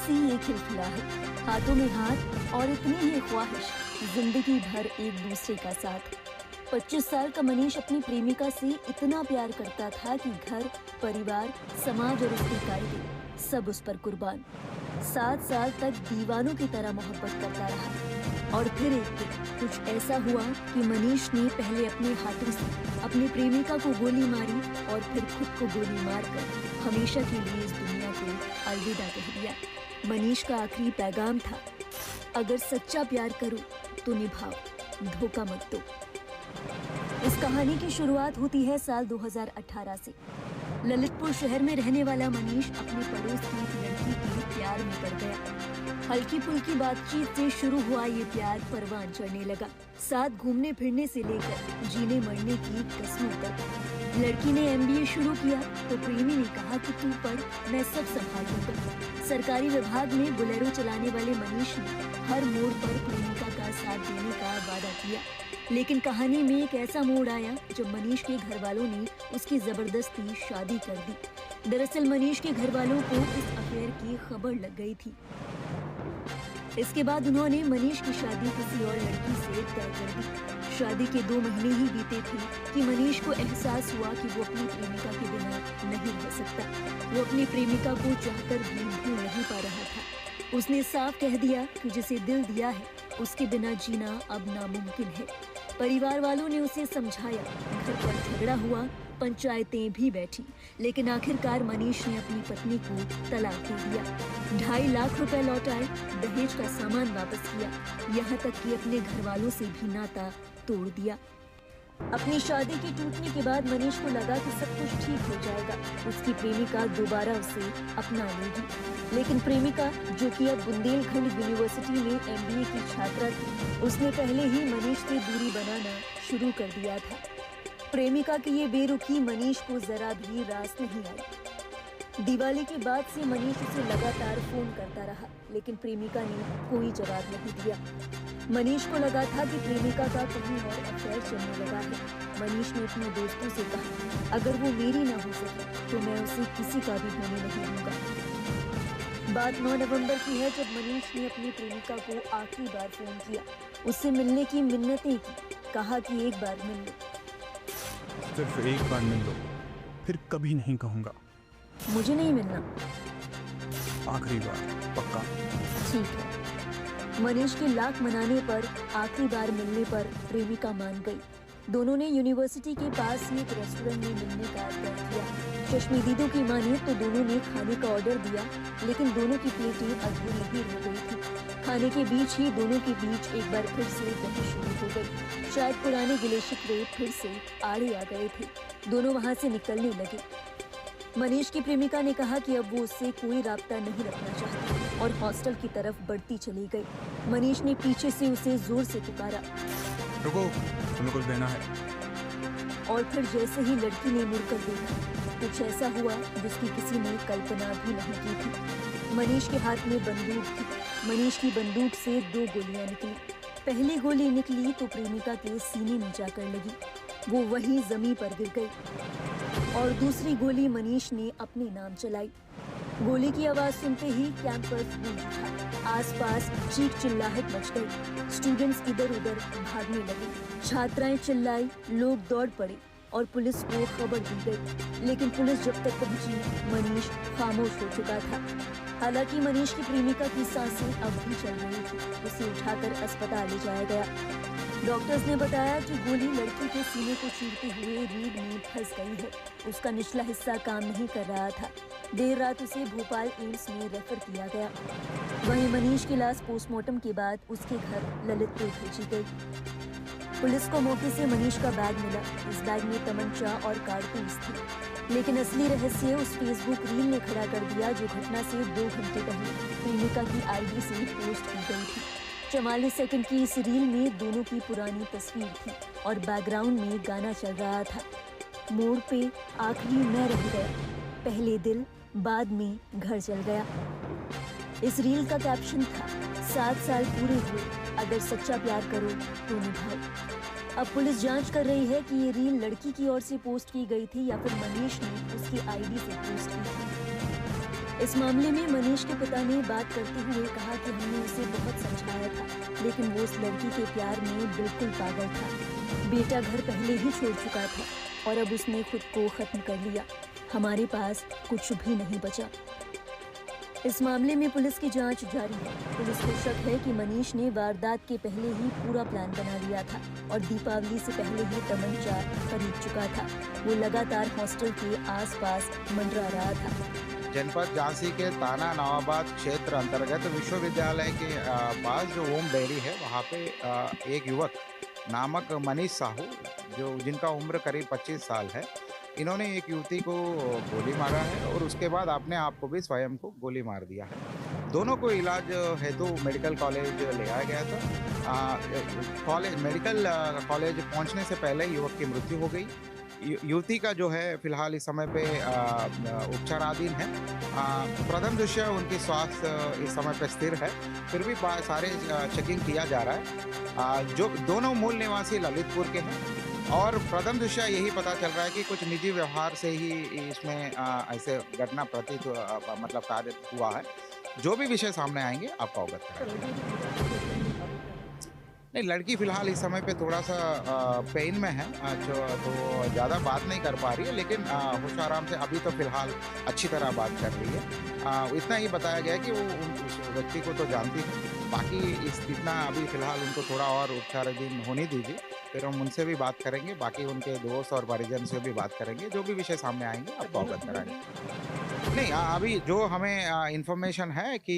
सी ये खिलखिलाहट, हाथों में हाथ और इतनी ही ख्वाहिश, जिंदगी भर एक दूसरे का साथ। 25 साल का मनीष अपनी प्रेमिका से इतना प्यार करता था कि घर, परिवार, समाज और उसके कायदे सब उस पर कुर्बान। 7 साल तक दीवानों की तरह मोहब्बत करता रहा और फिर एक दिन कुछ ऐसा हुआ कि मनीष ने पहले अपने हाथों से अपनी प्रेमिका को गोली मारी और फिर खुद को गोली मारकर हमेशा के लिए इस दुनिया को अलविदा कह दिया। मनीष का आखिरी पैगाम था, अगर सच्चा प्यार करो तो निभाओ, धोखा मत दो। इस कहानी की शुरुआत होती है साल 2018 से। ललितपुर शहर में रहने वाला मनीष अपने पड़ोस की एक लड़की के प्यार में पड़ गया। हल्की फुल्की बातचीत से शुरू हुआ ये प्यार परवान चढ़ने लगा, साथ घूमने फिरने से लेकर जीने मरने की कस्मों तक। लड़की ने MBA शुरू किया तो प्रेमी ने कहा कि तू पढ़, मैं सब संभाल लूंगा। सरकारी विभाग में बुलेरो चलाने वाले मनीष ने हर मोड़ पर प्रेमिका का साथ देने का वादा किया, लेकिन कहानी में एक ऐसा मोड़ आया जब मनीष के घर वालों ने उसकी जबरदस्ती शादी कर दी। दरअसल मनीष के घर वालों को इस अफेयर की खबर लग गई थी। इसके बाद उन्होंने मनीष की शादी किसी और लड़की से तय कर दी। शादी के 2 महीने ही बीते थे कि मनीष को एहसास हुआ कि वो अपनी प्रेमिका के बिना नहीं रह सकता। वो अपनी प्रेमिका को चाहकर भी भूल नहीं पा रहा था। उसने साफ कह दिया कि जिसे दिल दिया है उसके बिना जीना अब नामुमकिन है। परिवार वालों ने उसे समझाया, घर पर झगड़ा हुआ, पंचायतें भी बैठी, लेकिन आखिरकार मनीष ने अपनी पत्नी को तलाक दे दिया। 2.5 लाख रुपए लौटाए, दहेज का सामान वापस किया, यहाँ तक कि अपने घर वालों से भी नाता तोड़ दिया। अपनी शादी के टूटने के बाद मनीष को लगा कि सब कुछ ठीक हो जाएगा, उसकी प्रेमिका दोबारा उसे अपना लेगी। लेकिन प्रेमिका, जो कि अब बुंदेलखंड यूनिवर्सिटी में MBA की छात्रा थी, उसने पहले ही मनीष से दूरी बनाना शुरू कर दिया था। प्रेमिका की ये बेरुखी मनीष को जरा भी रास नहीं आई। दिवाली के बाद से मनीष उसे लगातार फोन करता रहा, लेकिन प्रेमिका ने कोई जवाब नहीं दिया। मनीष को लगा था कि प्रेमिका का कहीं और अफेयर चलने लगा है। मनीष ने अपने दोस्तों से कहा, अगर वो मेरी ना हो सके तो मैं उसे किसी का भी होने नहीं दूंगा। बात 9 नवंबर की है जब मनीष ने अपनी प्रेमिका को आखिरी बार फोन किया, उससे मिलने की मिन्नतें की, कहा कि एक बार मिल लो, सिर्फ एक बार मिल लो, फिर कभी नहीं कहूंगा। मुझे नहीं मिलना, आखिरी बार, पक्का। ठीक है। मनीष के लाख मनाने पर, आखिरी बार मिलने पर प्रेमिका मान गई। दोनों ने यूनिवर्सिटी के पास ही एक रेस्टोरेंट में मिलने का तय किया। चश्मिदीदों की माने तो दोनों ने खाने का ऑर्डर दिया, लेकिन दोनों की प्लेटें अधूरी ही रह गई थी। खाने के बीच ही दोनों के बीच एक बार फिर से बहस शुरू हो गई। शायद पुराने गिले शिकवे फिर से आड़े आ गए थे। दोनों वहां से निकलने लगे। मनीष की प्रेमिका ने कहा कि अब वो उससे कोई राब्ता नहीं रखना चाहती और हॉस्टल की तरफ बढ़ती चली गई। मनीष ने पीछे से उसे जोर से पुकारा, रुको, तुम्हें कुछ देना है। और फिर जैसे ही लड़की ने मुड़कर देखा, कुछ ऐसा हुआ जिसकी किसी ने कल्पना भी नहीं की थी। मनीष के हाथ में बंदूक थी। मनीष की बंदूक से 2 गोलियां निकली। पहली गोली निकली तो प्रेमिका के सीने में जाकर लगी, वो वहीं जमीन पर गिर गई, और दूसरी गोली मनीष ने अपने नाम चलाई। गोली की आवाज सुनते ही कैंपस गूंज उठा। आसपास चीख चिल्लाहट मच गई। स्टूडेंट्स इधर उधर भागने लगे, छात्राएं चिल्लाई, लोग दौड़ पड़े और पुलिस को खबर दी गई। लेकिन पुलिस जब तक पहुंची, मनीष खामोश हो चुका था। हालांकि मनीष की प्रेमिका की सांसें अब भी चल रही थी। उसे उठाकर अस्पताल ले जाया गया। डॉक्टर्स ने बताया कि गोली लड़की के सीने को चीरते हुए रीढ़ में फंस गई है। उसका निचला हिस्सा काम नहीं कर रहा था। देर रात उसे भोपाल एम्स में रेफर किया गया। वहीं मनीष की लाश पोस्टमार्टम के बाद उसके घर ललितपुर भेजी गई। पुलिस को मौके से मनीष का बैग मिला। इस बैग में तमंचा और कारतूस थे, लेकिन असली रहस्य उस फेसबुक रील ने खड़ा कर दिया जो घटना से 2 घंटे पहले प्रेमिका की ID से पोस्ट की गई थी। 44 सेकंड की इस रील में दोनों की पुरानी तस्वीर थी और बैकग्राउंड में गाना चल रहा था। मोड़ पे आखिरी मैं रह गया, पहले दिल बाद में घर चल गया। इस रील का कैप्शन था, 7 साल पूरे हुए, अगर सच्चा प्यार करो तो निभाओ। अब पुलिस जांच कर रही है कि ये रील लड़की की ओर से पोस्ट की गई थी या फिर मनीष ने उसकी ID से पोस्ट की थी। इस मामले में मनीष के पिता ने बात करते हुए कहा कि हमने उसे बहुत समझाया था, लेकिन वो उस लड़की के प्यार में बिल्कुल पागल था। बेटा घर पहले ही छोड़ चुका था और अब उसने खुद को खत्म कर लिया। हमारे पास कुछ भी नहीं बचा। इस मामले में पुलिस की जांच जारी है। पुलिस को शक है कि मनीष ने वारदात के पहले ही पूरा प्लान बना लिया था और दीपावली से पहले ही तमंचा खरीद चुका था। वो लगातार हॉस्टल के आसपास मंडरा रहा था। जनपद झांसी के ताना नवाबाद क्षेत्र अंतर्गत विश्वविद्यालय के पास जो ओम डेयरी है वहाँ पे एक युवक नामक मनीष साहू जिनका उम्र करीब 25 साल है, इन्होंने एक युवती को गोली मारा है और उसके बाद अपने आप को भी स्वयं को गोली मार दिया है। दोनों को इलाज हेतु मेडिकल कॉलेज ले आया गया था। मेडिकल कॉलेज पहुंचने से पहले युवक की मृत्यु हो गई। युवती का जो है फिलहाल इस समय पे उपचाराधीन है। प्रथम दृष्टया उनकी स्वास्थ्य इस समय पे स्थिर है, फिर भी सारे चेकिंग किया जा रहा है। जो दोनों मूल निवासी ललितपुर के हैं और प्रथम दृष्टया यही पता चल रहा है कि कुछ निजी व्यवहार से ही इसमें ऐसे घटना प्रतीत मतलब कार्य हुआ है। जो भी विषय सामने आएंगे आपको अवगत कराएंगे। नहीं, लड़की फिलहाल इस समय पे थोड़ा सा पेन में है, तो ज़्यादा बात नहीं कर पा रही है, लेकिन होश आराम से अभी तो फिलहाल अच्छी तरह बात कर रही है। इतना ही बताया गया कि वो उस व्यक्ति को तो जानती है, बाकी इतना अभी फिलहाल उनको थोड़ा और उपचाराधीन होने दीजिए, फिर हम उनसे भी बात करेंगे, बाकी उनके दोस्त और परिजन से भी बात करेंगे। जो भी विषय सामने आएंगे आपको अवगत कराएंगे। नहीं, अभी जो हमें इंफॉर्मेशन है कि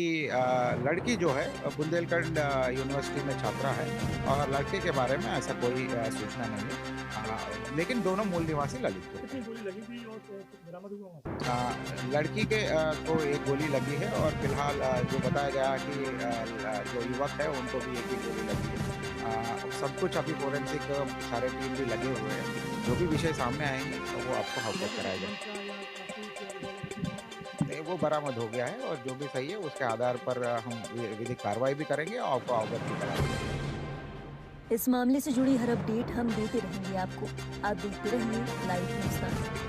लड़की जो है बुंदेलखंड यूनिवर्सिटी में छात्रा है और लड़के के बारे में ऐसा कोई सूचना नहीं है, लेकिन दोनों मूल निवासी ललितपुर। लड़की के को एक गोली लगी है और फिलहाल जो बताया गया कि जो युवक है उनको भी एक ही गोली लगी है। सब कुछ अभी फोरेंसिक सारे टीम भी लगे हुए हैं। जो भी विषय सामने आएंगे तो वो आपको अवगत कराया जाएगा। वो बरामद हो गया है और जो भी सही है उसके आधार पर हम विधिक कार्रवाई भी करेंगे और आपको अवगत भी कराएंगे। इस मामले से जुड़ी हर अपडेट हम देते रहेंगे आपको। आप देखते रहिए लाइव न्यूज़।